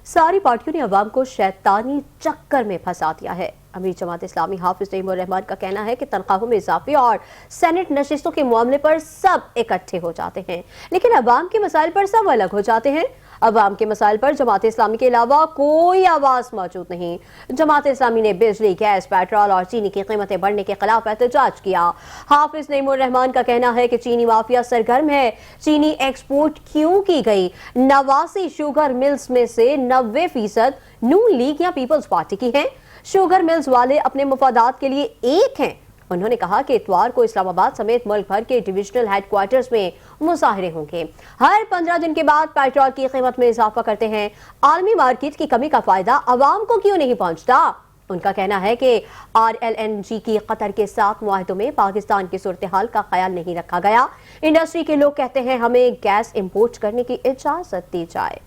सारी पार्टियों ने अवाम को शैतानी चक्कर में फंसा दिया है। अमीर जमात इस्लामी हाफिज नईमुर रहमान का कहना है कि तनख्वाहों में इजाफे और सेनेट नशिस्तों के मामले पर सब इकट्ठे हो जाते हैं, लेकिन अवाम के मसाइल पर सब अलग हो जाते हैं। अवाम के मसाइल पर जमात इस्लामी के अलावा कोई आवाज मौजूद नहीं। जमात इस्लामी ने बिजली, गैस, पेट्रोल और चीनी की कीमतें बढ़ने के खिलाफ एहतजाज किया। हाफिज नईमुर रहमान का कहना है कि चीनी माफिया सरगर्म है। चीनी एक्सपोर्ट क्यों की गई? 89 शुगर मिल्स में से 90% नून लीग या पीपल्स पार्टी की हैं। शुगर मिल्स वाले अपने मफादात के लिए एक हैं। उन्होंने कहा कि इतवार को इस्लामाबाद समेत मुल्क भर के डिविजनल हेडक्वार्टर्स में मुजाहरे होंगे। हर 15 दिन के बाद पेट्रोल की कीमत में इजाफा करते हैं। आलमी मार्केट की कमी का फायदा अवाम को क्यों नहीं पहुंचता? उनका कहना है कि RLNG की कतर के साथ मुआहदों में पाकिस्तान की सूरत हाल का ख्याल नहीं रखा गया। इंडस्ट्री के लोग कहते हैं हमें गैस इंपोर्ट करने की इजाजत दी जाए।